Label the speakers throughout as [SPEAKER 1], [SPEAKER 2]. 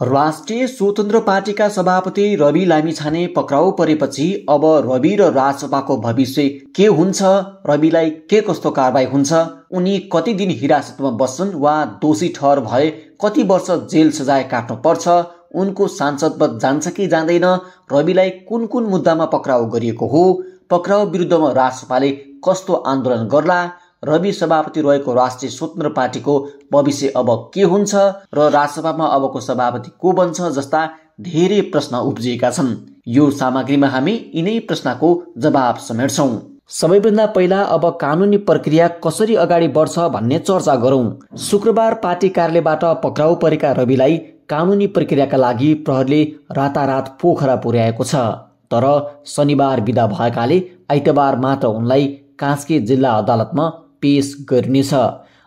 [SPEAKER 1] राष्ट्रिय स्वतन्त्र पार्टीका सभापति रवि लामिछाने पक्राउ परेपछि अब रवि र राजसभाको भविष्य के हुन्छ, रविलाई के कस्तो कारबाही हुन्छ, उनी कति दिन हिरासतमा बस्छन् वा दोषी ठहर भए कति वर्ष जेल सजाय काट्नु पर्छ, उनको सांसद पद जान्छ कि जाँदैन, रविलाई कुन कुन मुद्दामा पक्राउ गरिएको हो, पक्राउ विरुद्धमा राजसभाले कस्तो आन्दोलन गर्ला, रवि सभापति रहेको राष्ट्रिय स्वतन्त्र पार्टीको भविष्य अब के हुन्छ र राजसभामा अबको सभापति को बन्छ जस्ता धेरै प्रश्न उब्जिएका छन्। यो सामग्रीमा हामी यिनै प्रश्नको जवाब समेट्छौं। सबैभन्दा पहिला अब कानुनी प्रक्रिया कसरी अगाडि बढ्छ भन्ने चर्चा गरौं। शुक्रबार पार्टी कार्यालयबाट पक्राउ परेका रविलाई कानुनी प्रक्रियाका लागि प्रहरीले रातारात पोखरा पुर्याएको छ। तर शनिबार बिदा भएकाले आइतबार मात्र उनलाई कास्की जिल्ला अदालतमा पेश गरिनेछ।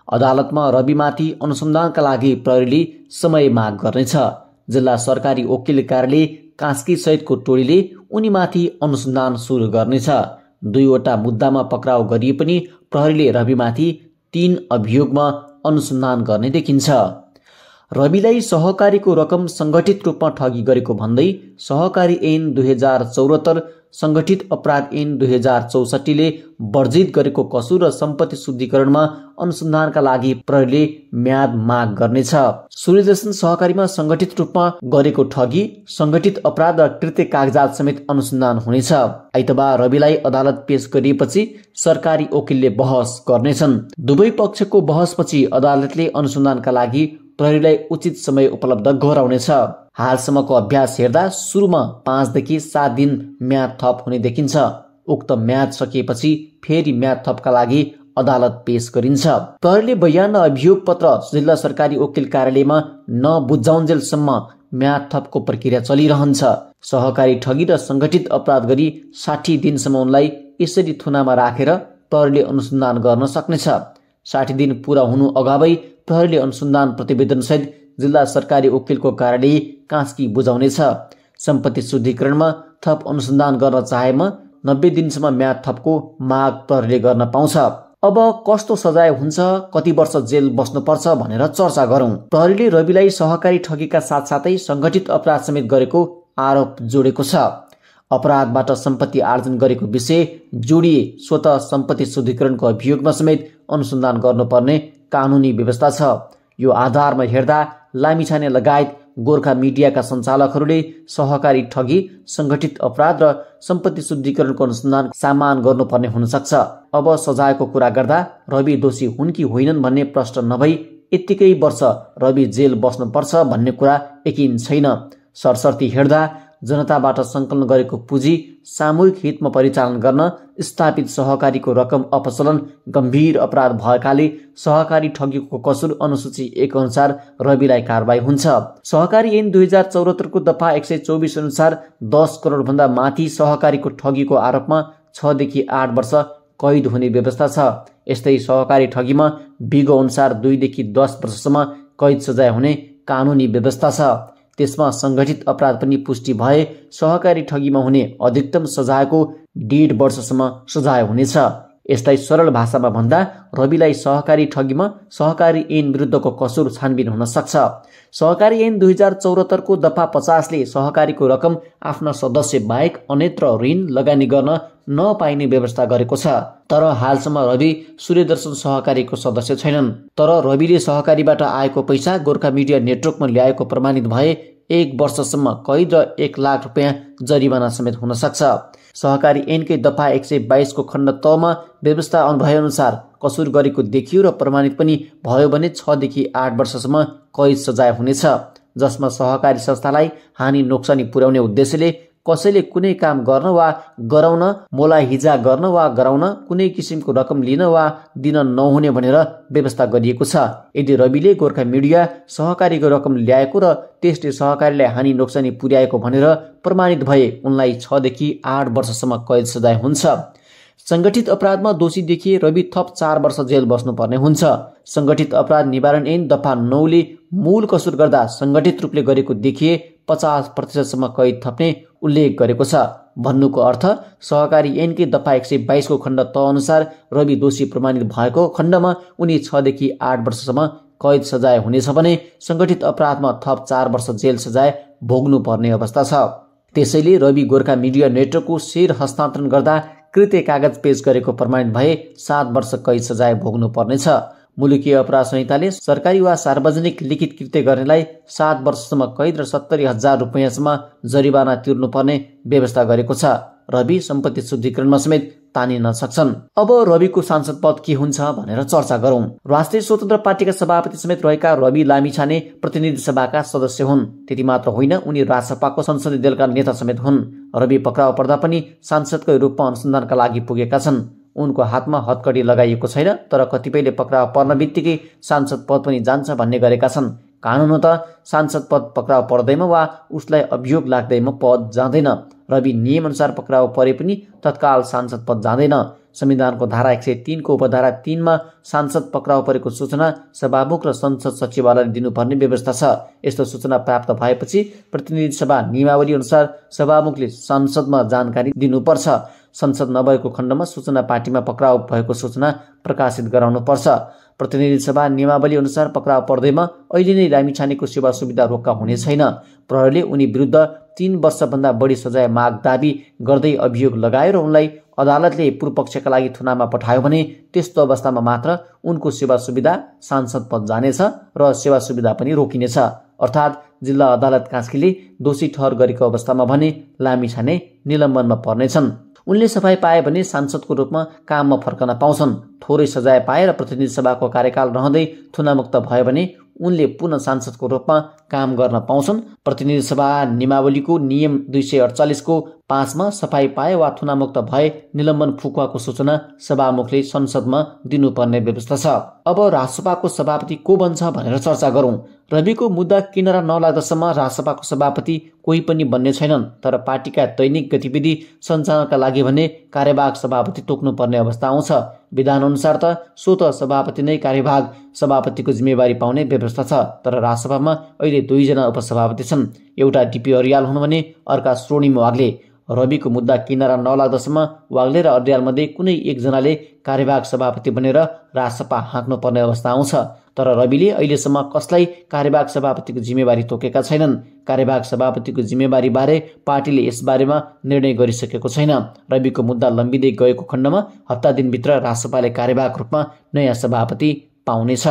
[SPEAKER 1] अदालतमा रविमाथि अनुसन्धानका लागि प्रहरीले समय माग गर्नेछ। जिल्ला सरकारी वकिल कार्यालय कास्की सहितको टोलीले उनीमाथि अनुसन्धान सुरु गर्नेछ। दुईवटा मुद्दामा पक्राउ गरिए पनि प्रहरीले रविमाथि 3 अभियोगमा अनुसन्धान गर्ने देखिन्छ। रविलाई सहकारीको रकम संगठित रूपमा ठगी गरेको भन्दै सहकारी ऐन 2074, संगठित अपराध ऐन 2064 ले वर्जित गरेको कसुर र सम्पत्ति शुद्धिकरणमा अनुसन्धानका लागि प्रहरीले म्याद माग गर्नेछ। सूर्यदर्शन सहकारीमा संगठित रूपमा गरेको ठगी, संगठित अपराध र कृत्य कागजात समेत अनुसन्धान हुनेछ। आइतबार रविलाई अदालत पेश गरिएपछि सरकारी वकिलले बहस गर्नेछन्। दुवै पक्षको बहसपछि अदालतले अनुसन्धानका लागि प्रहरीलाई उचित समय उपलब्ध गराउनेछ। हालसम्मको अभ्यास हेर्दा सुरुमा 5 देखि 7 दिन म्याद थप हुने देखिन्छ। उक्त म्याद सकिएपछि फेरि म्याद थपका लागि अदालत पेश गरिन्छ। प्रहरीले बयान र अभियोग पत्र जिल्ला सरकारी वकिल कार्यालयमा नबुझाउन्जेलसम्म म्याद थपको प्रक्रिया चलिरहन्छ। सहकारी ठगी र संगठित अपराध गरी 60 दिनसम्म उनलाई यसरी थुनामा राखेर प्रहरीले अनुसन्धान गर्न सक्नेछ। 60 दिन पूरा हुनु अगावै प्रहरीले अनुसन्धान प्रतिवेदन सहित जिल्ला सरकारी वकिलको कार्यालय कास्की बुझाउनेछ। सम्पत्ति शुद्धिकरणमा थप अनुसन्धान गर्न चाहेमा 90 दिनसम्म म्याद थपको माग प्रहरीले गर्न पाउँछ। अब कस्तो सजाय हुन्छ, कति वर्ष जेल बस्नुपर्छ भनेर चर्चा गरौं। प्रहरीले रविलाई सहकारी ठगीका साथसाथै संगठित अपराध समेत गरेको आरोप जोडेको छ। अपराधबाट सम्पत्ति आर्जन गरेको विषय जोडिए स्वत सम्पत्ति शुद्धिकरणको अभियोगमा समेत अनुसन्धान गर्नुपर्ने कानुनी व्यवस्था छ। यो आधारमा हेर्दा लामिछाने लगायत गोर्खा मिडियाका सञ्चालकहरूले सहकारी ठगी, संगठित अपराध र सम्पत्ति शुद्धिकरणको अनुसन्धान सामान गर्नुपर्ने हुन सक्छ। अब सजायको कुरा गर्दा रवि दोषी हुन् कि होइनन् भन्ने प्रश्न नभई यत्तिकै वर्ष रवि जेल बस्नुपर्छ भन्ने कुरा यकिन छैन। सरसर्ती हेर्दा जनताबाट सङ्कलन गरेको पुँजी सामूहिक हितमा परिचालन गर्न स्थापित सहकारीको रकम अपचलन गम्भीर अपराध भएकाले सहकारी ठगीको कसुर अनुसूची 1 अनुसार रविलाई कारबाही हुन्छ। सहकारी ऐन 2074 को दफा 124 अनुसार 10 करोड भन्दा माथि सहकारीको ठगीको आरोपमा 6 देखि 8 वर्ष कैद हुने व्यवस्था छ। यस्तै सहकारी ठगीमा बिगो अनुसार 2 देखि 10 वर्षसम्म कैद सजाय हुने कानुनी व्यवस्था छ। त्यसमा संगठित अपराध पनि पुष्टि भए सहकारी ठगीमा हुने अधिकतम सजायको 1.5 वर्षसम्म सजाय हुनेछ। यसलाई सरल भाषामा भन्दा रविलाई सहकारी ठगीमा सहकारी ऐन विरुद्धको कसुर छानबिन हुन सक्छ। सहकारी ऐन 2074 को दफा 50 ले सहकारीको रकम आफ्ना सदस्य बाहेक अन्यत्र ऋण लगानी गर्न नपाइने व्यवस्था गरेको छ। तर हालसम्म रवि सूर्यदर्शन सहकारीको सदस्य छैनन्। तर रविले सहकारीबाट आएको पैसा गोर्खा मिडिया नेटवर्कमा ल्याएको प्रमाणित भए 1 वर्षसम्म कैद र 1 लाख रुपियाँ जरिवाना समेत हुन सक्छ। सहकारी ऐनकै दफा 122 को खण्ड त मा व्यवस्था भएअनुसार कसुर गरेको देखियो र प्रमाणित पनि भयो भने 6 देखि 8 वर्षसम्म कैद सजाय हुनेछ। जसमा सहकारी संस्थालाई हानि नोक्सानी पुर्याउने उद्देश्यले कसैले कुनै काम गर्न वा गराउन, मोलाहिजा गर्न वा गराउन, कुनै किसिमको रकम लिन वा दिन नहुने भनेर व्यवस्था गरिएको छ। यदि रविले गोर्खा मिडिया सहकारीको रकम ल्याएको र त्यसले सहकारीलाई हानि नोक्सानी पुर्याएको भनेर प्रमाणित भए उनलाई 6 देखि 8 वर्षसम्म कैद सजाय हुन्छ। संगठित अपराधमा दोषी देखिए रवि थप 4 वर्ष जेल बस्नुपर्ने हुन्छ। संगठित अपराध निवारण ऐन दफा 9 ले मूल कसुर गर्दा संगठित रूपले गरेको देखिए 50% सम्म कैद थप्ने उल्लेख गरेको छ। भन्नुको अर्थ सहकारी ऐनकै दफा 122 को खण्ड त अनुसार रवि दोषी प्रमाणित भएको खण्डमा उनी 6 देखि 8 वर्षसम्म कैद सजाय हुनेछ भने संगठित अपराधमा थप 4 वर्ष जेल सजाय भोग्नुपर्ने अवस्था छ। त्यसैले रवि गोर्खा मिडिया नेटवर्कको शेयर हस्तान्तरण गर्दा कृत्य कागज पेश गरेको प्रमाणित भए 7 वर्ष कैद सजाय भोग्नुपर्नेछ। मुलुकीय अपराध संहिताले सरकारी वा सार्वजनिक लिखित कृत्य गर्नेलाई 7 वर्षसम्म कैद र 70,000 रुपैयाँसम्म जरिवाना तिर्नुपर्ने व्यवस्था गरेको छ। रवि सम्पत्ति शुद्धिकरणमा समेत तानिन सक्छन्। अब रविको सांसद पद के हुन्छ भनेर चर्चा गरौं। राष्ट्रिय स्वतन्त्र पार्टीका सभापति समेत रहेका रवि लामिछाने प्रतिनिधि सभाका सदस्य हुन्। त्यति मात्र होइन, उनी राजसभाको संसदीय दलका नेता समेत हुन्। रवि पक्राउ पर्दा पनि सांसदकै रूपमा अनुसन्धानका लागि पुगेका छन्। उनको हातमा हतकडी लगाइएको छैन, तर कतिपयले पक्राउ पर्न बित्तिकै सांसद पद पनि जान्छ भन्ने गरेका छन्। कानुन त सांसद पद पक्राउ पर्दैमा वा उसलाई अभियोग लाग्दैमा पद जाँदैन। रवि नियम अनुसार पक्राउ परे पनि तत्काल सांसद पद जाँदैन। संविधानको धारा 103 को उपधारा 3 मा सांसद पक्राउ परेको सूचना सभामुख र संसद सचिवालयले दिनुपर्ने व्यवस्था छ। यस्तो सूचना प्राप्त भएपछि प्रतिनिधि सभा नियमावली अनुसार सभामुखले संसदमा जानकारी दिनुपर्छ। संसद नभएको खण्डमा सूचना पार्टीमा पक्राउ भएको सूचना प्रकाशित गराउनुपर्छ। प्रतिनिधि सभा नियमावली अनुसार पक्राउ पर्दैमा अहिले नै लामिछानेको सेवा सुविधा रोक्का हुने छैन। प्रहरीले उनी विरुद्ध 3 वर्षभन्दा बढी सजाय माग दाबी गर्दै अभियोग लगायो र उनलाई अदालतले पूर्वपक्षका लागि थुनामा पठायो भने त्यस्तो अवस्थामा मात्र उनको सेवा सुविधा सांसद पद जानेछ र सेवा सुविधा पनि रोकिनेछ। अर्थात् जिल्ला अदालत कास्कीले दोषी ठहर गरेको अवस्थामा भने लामिछाने निलम्बनमा पर्नेछन्। उनले सफाई पाए भने सांसदको रूपमा काममा फर्कन पाउँछन्। थोरै सजाय पाएर प्रतिनिधि सभाको कार्यकाल रहँदै थुनामुक्त भयो भने उनले पुनः सांसदको रूपमा काम गर्न पाउँछन्। प्रतिनिधि सभा नियमावलीको नियम 248 को 5 मा सफाई पाए वा थुनामुक्त भए निलम्बन फुकुवाको सूचना सभामुखले संसदमा दिनुपर्ने व्यवस्था छ। अब राजसभाको सभापति को बन्छ भनेर चर्चा गरौं। रविको मुद्दा किनारा नलाग्दासम्म राजसभाको सभापति कोही पनि बन्ने छैनन्, तर पार्टीका दैनिक गतिविधि सञ्चालनका लागि भने कार्यवाहक सभापति तोक्नुपर्ने अवस्था आउँछ। विधान अनुसार त स्वतः सभापति नै कार्यवाहक सभापतिको जिम्मेवारी पाउने व्यवस्था छ, तर राजसभामा अहिले 2 जना उपसभापति छन्। एउटा डिपी अर्याल हुन् भने अर्का स्वर्णिम वाग्ले। रविको मुद्दा किनारा नलाग्दासम्म वाग्ले र अर्याल मध्ये कुनै एकजनाले कार्यवाहक सभापति बनेर राजसभा हाँक्नु पर्ने अवस्था आउँछ। तर रविले अहिलेसम्म कसलाई कार्यवाहक सभापतिको जिम्मेवारी तोकेका छैनन्। कार्यवाहक सभापतिको जिम्मेवारी बारे पार्टीले यसबारेमा निर्णय गरिसकेको छैन। रविको मुद्दा लम्बिँदै गएको खण्डमा हप्ता दिनभित्र राजसभाले कार्यवाहक रूपमा नयाँ सभापति पाउनेछ।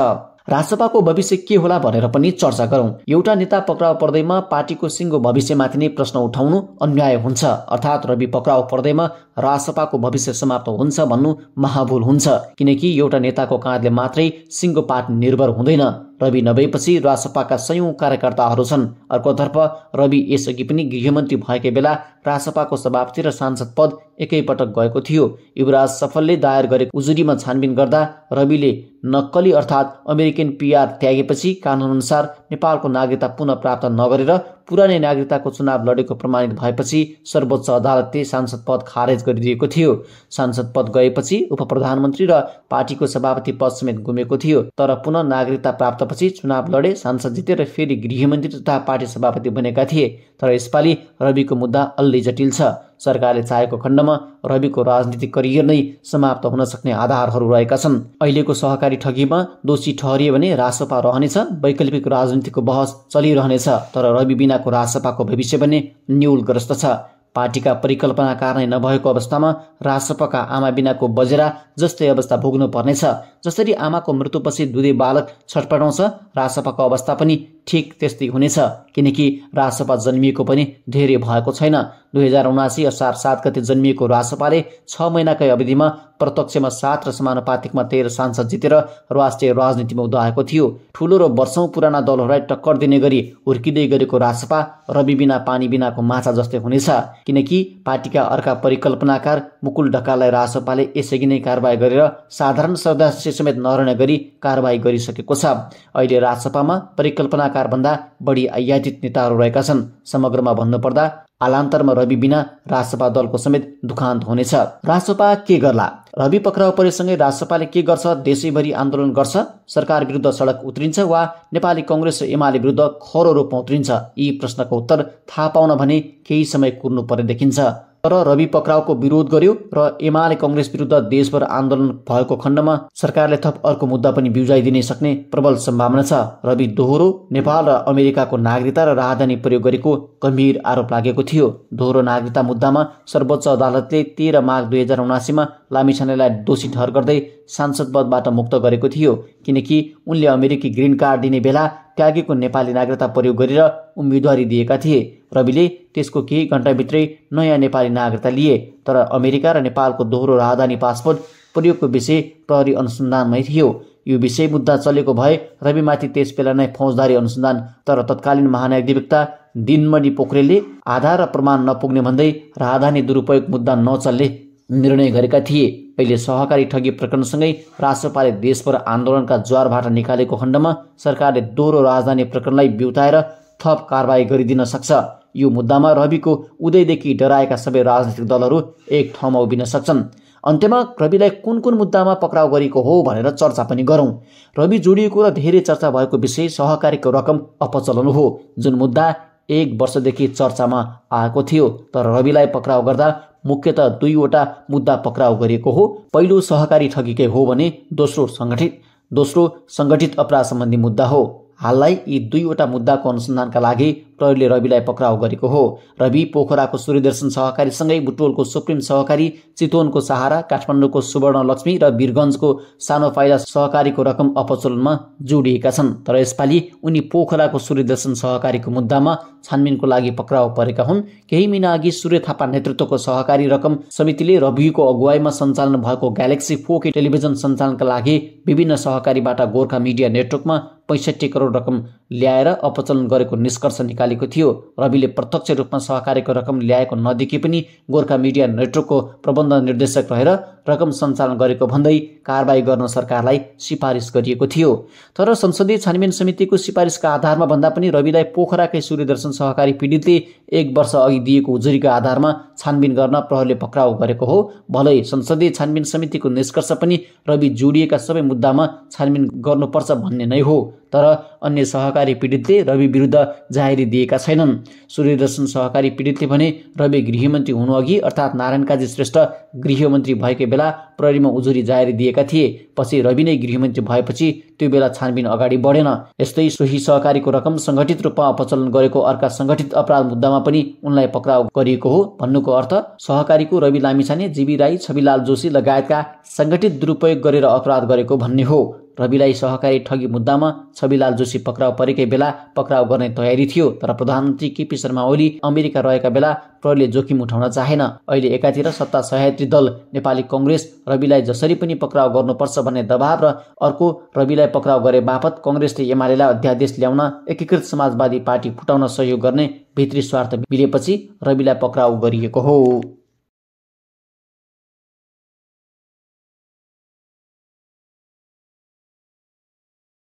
[SPEAKER 1] राजसभाको भविष्य के होला भनेर पनि चर्चा गरौं। एउटा नेता पक्राउ पर्दैमा पार्टीको सिङ्गो भविष्यमाथि नै प्रश्न उठाउनु अन्याय हुन्छ। अर्थात् रवि पक्राउ पर्दैमा राजसभाको भविष्य समाप्त हुन्छ भन्नु महाभूल हुन्छ, किनकि एउटा नेताको काँधले मात्रै सिङ्गो पाठ निर्भर हुँदैन। रवि नभएपछि राजसभाका सयौं कार्यकर्ताहरू छन्। अर्कोतर्फ रवि यसअघि पनि गृहमन्त्री भएकै बेला राजसभाको सभापति र सांसद पद एकैपटक गएको थियो। युवराज सफलले दायर गरेको उजुरीमा छानबिन गर्दा रविले नक्कली अर्थात् अमेरिकन पिआर त्यागेपछि कानुनअनुसार नेपालको नागरिकता पुनः प्राप्त नगरेर पुरानै नागरिकताको चुनाव लडेको प्रमाणित भएपछि सर्वोच्च अदालतले सांसद पद खारेज गरिदिएको थियो। सांसद पद गएपछि उपप्रधानमन्त्री र पार्टीको सभापति पद समेत गुमेको थियो, तर पुनः नागरिकता प्राप्तपछि चुनाव लडे, सांसद जिते र फेरि गृहमन्त्री तथा पार्टी सभापति बनेका थिए। तर यसपालि रविको मुद्दा अलि जटिल छ। सरकारले चाहेको खण्डमा रविको राजनीतिक करियर नै समाप्त हुन सक्ने आधारहरू रहेका छन्। अहिलेको सहकारी ठगीमा दोषी ठहरिए भने राजसभा रहनेछ, वैकल्पिक राजनीतिको बहस चलिरहनेछ, तर रवि बिनाको राजसभाको भविष्य भने न्यूलग्रस्त छ। पार्टीका परिकल्पनाकार नै नभएको अवस्थामा राजसभाका आमा बिनाको बजेरा जस्तै अवस्था भोग्नु पर्नेछ। जसरी आमाको मृत्युपछि दुधे बालक छटपटाउँछ, राजसभाको अवस्था पनि ठिक त्यस्तै हुनेछ, किनकि राजसभा जन्मिएको पनि धेरै भएको छैन। 2079 असार 7 गते जन्मिएको राजसभाले 6 महिनाकै अवधिमा प्रत्यक्षमा 7 र समानुपातिकमा 13 सांसद जितेर राष्ट्रिय राजनीतिमा उदाएको थियो। ठूलो र वर्षौं पुराना दलहरूलाई टक्कर दिने गरी हुर्किँदै गरेको राजसभा रवि बिना पानी बिनाको माछा जस्तै हुनेछ, किनकि पार्टीका अर्का परिकल्पनाकार मुकुल ढकाललाई राजसभाले यसअघि नै कारबाही गरेर साधारण सदस्य समेत नरहने गरी कारबाही गरिसकेको छ। अहिले राजसभामा परिकल्पनाकार भन्दा बढी आयातित नेताहरू रहेका छन्। समग्रमा भन्नुपर्दा आलान्तरमा रवि बिना राजसभा दलको समेत दुखान्त हुनेछ। राजसभा के गर्ला? रवि पक्राउ परेसँगै राजसभाले के गर्छ? देशैभरि आन्दोलन गर्छ, सरकार विरुद्ध सडक उत्रिन्छ वा नेपाली कांग्रेस र एमाले विरुद्ध खरो रूपमा उत्रिन्छ? यी प्रश्नको उत्तर थाहा पाउन भने केही समय कुर्नु पर्ने देखिन्छ। तर रवि पक्राउको विरोध गर्यो र एमाले कांग्रेस विरुद्ध देशभर आन्दोलन भएको खण्डमा सरकारले थप अर्को मुद्दा पनि बिउजाइदिन सक्ने प्रबल सम्भावना छ। रवि दोहोरो नेपाल र अमेरिकाको नागरिकता र राजधानी प्रयोग गरेको गम्भीर आरोप लागेको थियो। दोहोरो नागरिकता मुद्दामा सर्वोच्च अदालतले 13 माघ 2079 लामिछानेलाई दोषी ठहर गर्दै सांसद पदबाट मुक्त गरेको थियो, किनकि उनले अमेरिकी ग्रीन कार्ड दिने बेला त्यागेको नेपाली नागरिकता प्रयोग गरेर उम्मेदवारी दिएका थिए। रविले त्यसको केही घण्टाभित्रै नयाँ नेपाली नागरिकता लिए, तर अमेरिका र नेपालको दोहोरो राजधानी पासपोर्ट प्रयोगको विषय प्रहरी अनुसन्धानमै थियो। यो विषय मुद्दा चलेको भए रविमाथि त्यसबेला नै फौजदारी अनुसन्धान, तर तत्कालीन महान्यायाधिवक्ता दिनमणि पोखरेलले आधार र प्रमाण नपुग्ने भन्दै राजधानी दुरुपयोग मुद्दा नचल्ने निर्णय गरेका थिए। अहिले सहकारी ठगी प्रकरणसँगै राष्ट्रपाले देशभर आन्दोलनका ज्वारभाटा निकालेको खण्डमा सरकारले दोहोरो राजधानी प्रकरणलाई बिउताएर थप कारबाही गरिदिन सक्छ। यो मुद्दामा रविको उदयदेखि डराएका सबै राजनीतिक दलहरू एक ठाउँमा उभिन सक्छन्। अन्त्यमा रविलाई कुन कुन मुद्दामा पक्राउ गरेको हो भनेर चर्चा पनि गरौँ। रवि जोडिएको र धेरै चर्चा भएको विषय सहकारीको रकम अपचलन हो, जुन मुद्दा 1 वर्षदेखि चर्चामा आएको थियो। तर रविलाई पक्राउ गर्दा मुख्यतः 2वटा मुद्दा पक्राउ गरिएको हो। पहिलो सहकारी ठगीकै हो भने दोस्रो सङ्गठित अपराध सम्बन्धी मुद्दा हो। हाललाई यी 2वटा मुद्दाको अनुसन्धानका लागि प्रहरीले रविलाई पक्राउ गरेको हो। रवि पोखराको सूर्यदर्शन सहकारीसँगै बुटोलको सुप्रिम सहकारी, चितवनको सहारा, काठमाडौँको सुवर्णलक्ष्मी र वीरगञ्जको सानो फाइदा सहकारीको रकम अपचलनमा जोडिएका छन्। तर यसपालि उनी पोखराको सूर्यदर्शन सहकारीको मुद्दामा छानबिनको लागि पक्राउ परेका हुन्। केही महिना अघि सूर्य थापा नेतृत्वको सहकारी रकम समितिले रविको अगुवाईमा सञ्चालन भएको ग्यालेक्सी 4K टेलिभिजन सञ्चालनका लागि विभिन्न सहकारीबाट गोर्खा मिडिया नेटवर्कमा 65 करोड रकम ल्याएर अपचलन गरेको निष्कर्ष निकालेको थियो। रविले प्रत्यक्ष रूपमा सहकारीको रकम ल्याएको नदेखि पनि गोर्खा मिडिया नेटवर्कको प्रबन्ध निर्देशक रहेर रकम सञ्चालन गरेको भन्दै कारबाही गर्न सरकारलाई सिफारिस गरिएको थियो। तर संसदीय छानबिन समितिको सिफारिसका आधारमा भन्दा पनि रविलाई पोखराकै सूर्यदर्शन सहकारी पीडितले 1 वर्ष अघि दिएको उजुरीका आधारमा छानबिन गर्न प्रहरीले पक्राउ गरेको हो। भलै संसदीय छानबिन समितिको निष्कर्ष पनि रवि जोडिएका सबै मुद्दामा छानबिन गर्नुपर्छ भन्ने नै हो। तर अन्य सहकारी पीडितले रवि विरुद्ध जाहेरी दिएका छैनन्। सूर्यदर्शन सहकारी पीडितले भने रवि गृहमन्त्री हुनुअघि अर्थात् नारायण काजी श्रेष्ठ गृहमन्त्री भएकै बेला प्रहरीमा उजुरी जाहेरी दिएका थिए। पछि रवि नै गृहमन्त्री भएपछि त्यो बेला छानबिन अगाडि बढेन। यस्तै सोही सहकारीको रकम सङ्गठित रूपमा अपचलन गरेको अर्का सङ्गठित अपराध मुद्दामा पनि उनलाई पक्राउ गरिएको हो। भन्नुको अर्थ सहकारीको रवि लामिछाने, जीवी राई, छविलाल जोशी लगायतका सङ्गठित दुरुपयोग गरेर अपराध गरेको भन्ने हो। रविलाई सहकारी ठगी मुद्दामा छविलाल जोशी पक्राउ परेकै बेला पक्राउ गर्ने तयारी थियो। तर प्रधानमन्त्री केपी शर्मा ओली अमेरिका रहेका बेला प्रहरीले जोखिम उठाउन चाहेन। अहिले एकातिर सत्ता सह्याद्री दल नेपाली कांग्रेस रविलाई जसरी पनि पक्राउ गर्नुपर्छ भन्ने दबाव र अर्को रविलाई पक्राउ गरे बापत कांग्रेसले एमालेलाई अध्यादेश ल्याउन एकीकृत समाजवादी पार्टी फुटाउन सहयोग गर्ने भित्री स्वार्थ मिलेपछि रविलाई पक्राउ गरिएको हो।